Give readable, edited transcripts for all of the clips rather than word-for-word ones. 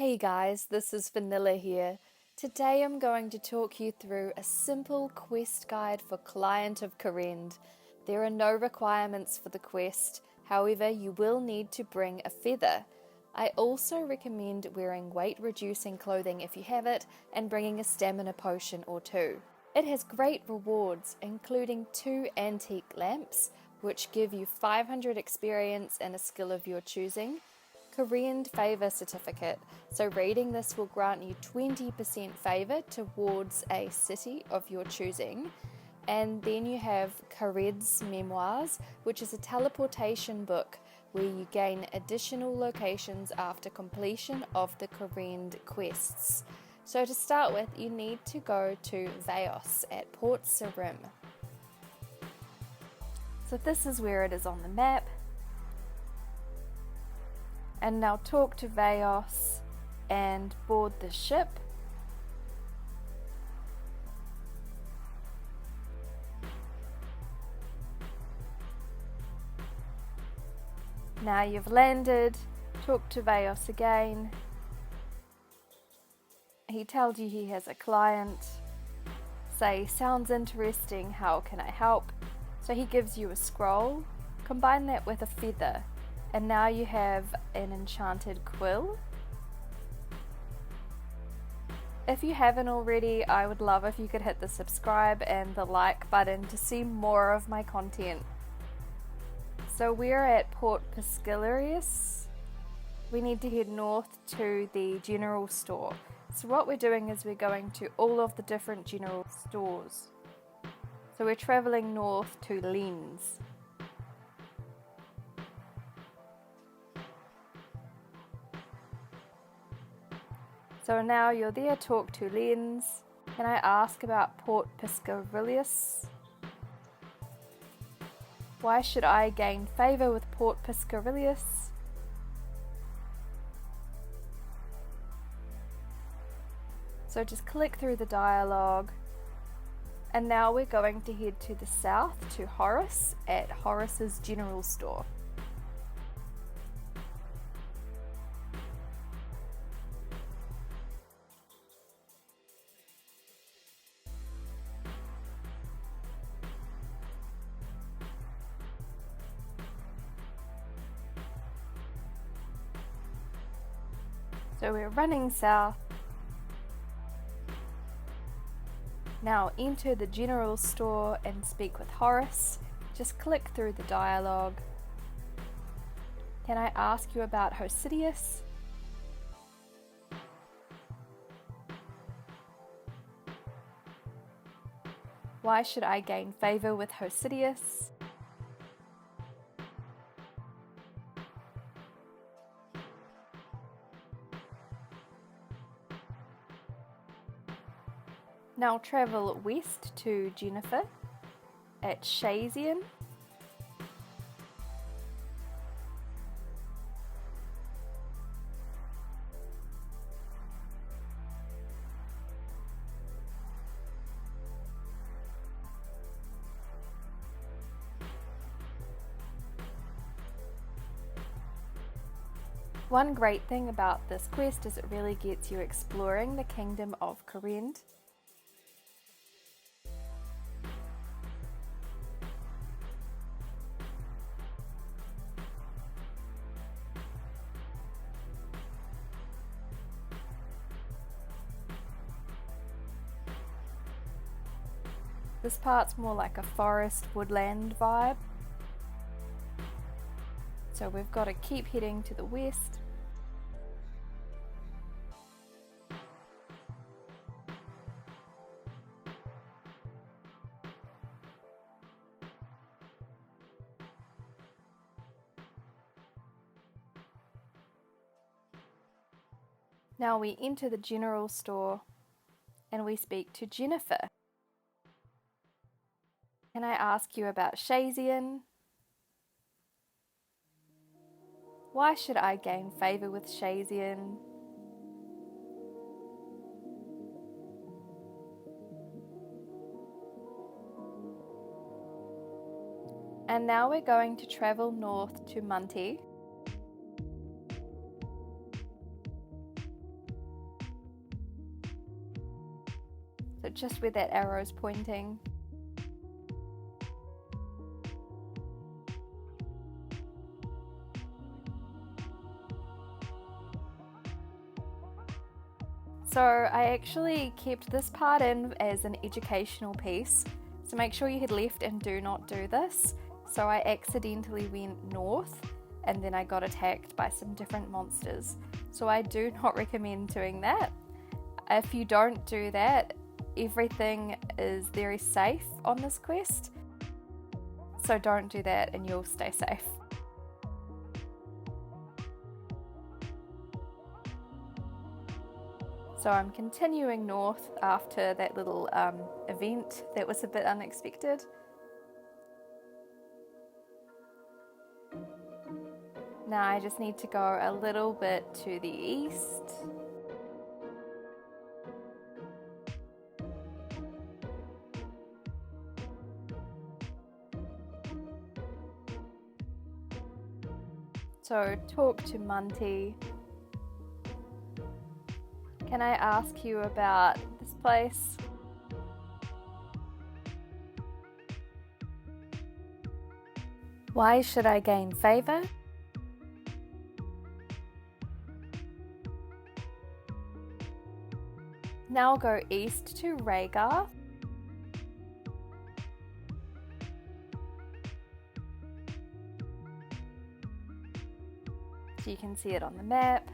Hey guys, this is Vanilla here. Today I'm going to talk you through a simple quest guide for Client of Kourend. There are no requirements for the quest, however you will need to bring a feather. I also recommend wearing weight reducing clothing if you have it and bringing a stamina potion or two. It has great rewards including 2 antique lamps which give you 500 experience and a skill of your choosing. Kourend Favour certificate, so reading this will grant you 20% favour towards a city of your choosing. And then you have Kourend's Memoirs, which is a teleportation book where you gain additional locations after completion of the Kourend quests. So to start with, you need to go to Vaos at Port Sarim. So this is where it is on the map. And now talk to Vaos and board the ship. Now you've landed, talk to Vaos again. He tells you he has a client. Say, sounds interesting, how can I help? So he gives you a scroll, combine that with a feather. And now you have an enchanted quill. If you haven't already, I would love if you could hit the subscribe and the like button to see more of my content. So we're at Port Pescalerius. We need to head north to the general store. So what we're doing is we're going to all of the different general stores. So we're traveling north to Lens. So now you're there, talk to Lens. Can I ask about Port Pescalerius? Why should I gain favour with Port Pescalerius? So just click through the dialogue. And now we're going to head to the south to Horus at Horus's general store. So we're running south. Now enter the general store and speak with Horus. Just click through the dialogue. Can I ask you about Hosidius? Why should I gain favour with Hosidius? Now travel west to Jennifer at Shazian. One great thing about this quest is it really gets you exploring the Kingdom of Kourend. This part's more like a forest woodland vibe. So we've got to keep heading to the west. Now we enter the general store and we speak to Jennifer. Can I ask you about Shazian? Why should I gain favour with Shazian? And now we're going to travel north to Munti. So just where that arrow is pointing. So I actually kept this part in as an educational piece. So make sure you head left and do not do this. So I accidentally went north and then I got attacked by some different monsters. So I do not recommend doing that. If you don't do that, everything is very safe on this quest. So don't do that and you'll stay safe. So I'm continuing north after that little event that was a bit unexpected. Now I just need to go a little bit to the east. So talk to Monty. Can I ask you about this place? Why should I gain Favour? Now go east to Runegarth. So you can see it on the map.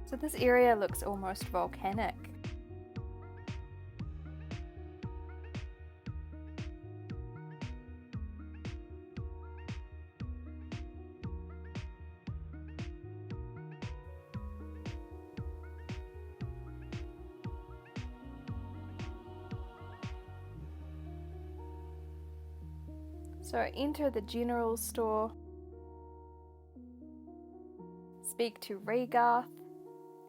So this area looks almost volcanic. So enter the general store. Speak to Runegarth.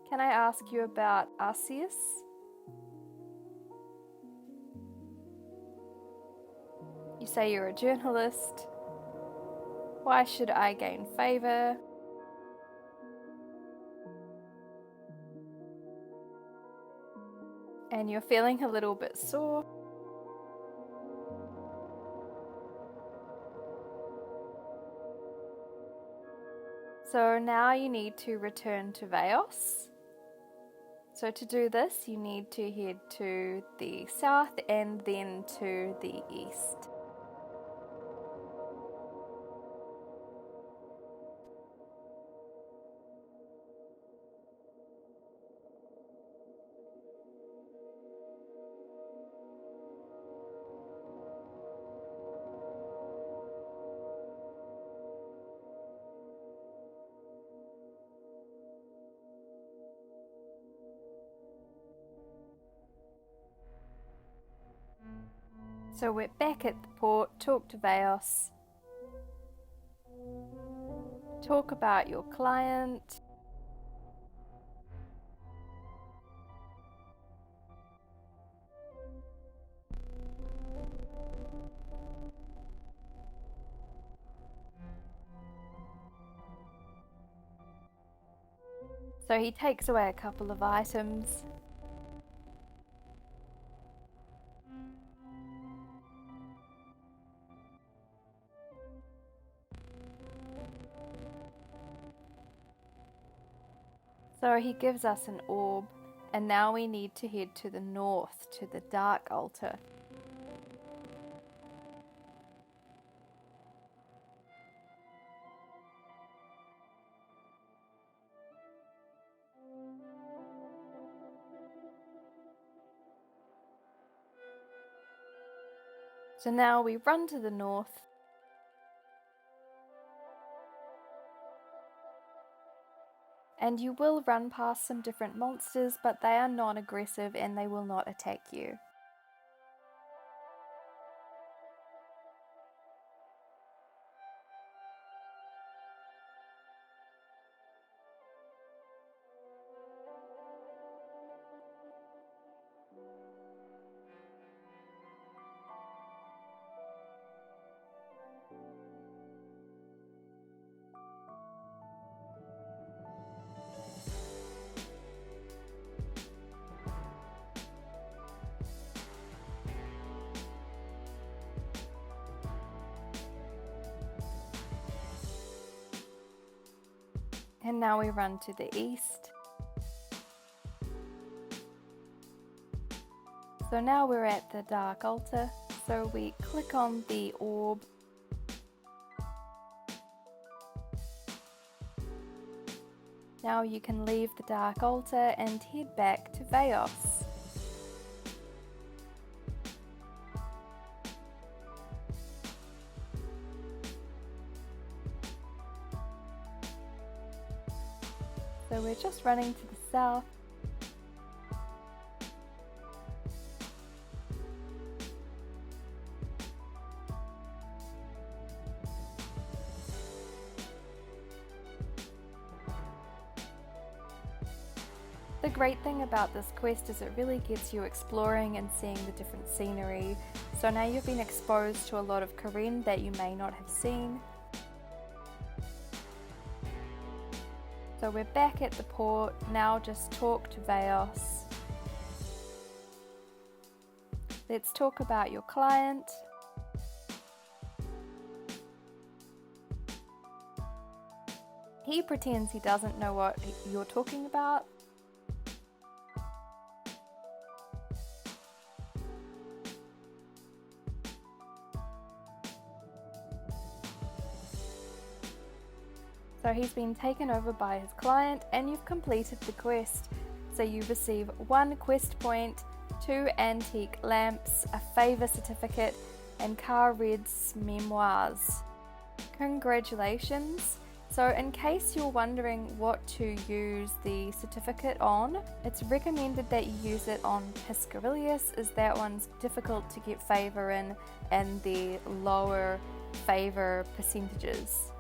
Can I ask you about OSRS? You say you're a journalist. Why should I gain Favour? And you're feeling a little bit sore. So now you need to return to Vaos. So to do this, you need to head to the south and then to the east. So we're back at the port, talk to Vaos. Talk about your client. So he takes away a couple of items. So he gives us an orb, and now we need to head to the north, to the Dark Altar. So now we run to the north. And you will run past some different monsters, but they are non-aggressive and they will not attack you. And now we run to the east. So now we're at the dark altar, so we click on the orb. Now you can leave the dark altar and head back to Veos. So we're just running to the south. The great thing about this quest is it really gets you exploring and seeing the different scenery. So now you've been exposed to a lot of Kourend that you may not have seen. So we're back at the port, now just talk to Veos. Let's talk about your client. He pretends he doesn't know what you're talking about. So he's been taken over by his client and you've completed the quest. So you receive 1 quest point, 2 antique lamps, a Favour certificate and Red's memoirs. Congratulations! So in case you're wondering what to use the certificate on, it's recommended that you use it on Piscarilius, as that one's difficult to get Favour in and the lower Favour percentages.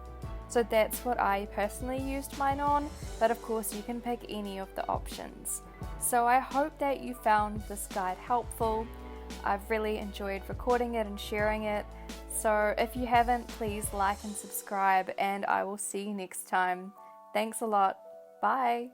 So that's what I personally used mine on, but of course you can pick any of the options. So I hope that you found this guide helpful. I've really enjoyed recording it and sharing it. So if you haven't, please like and subscribe, and I will see you next time. Thanks a lot. Bye.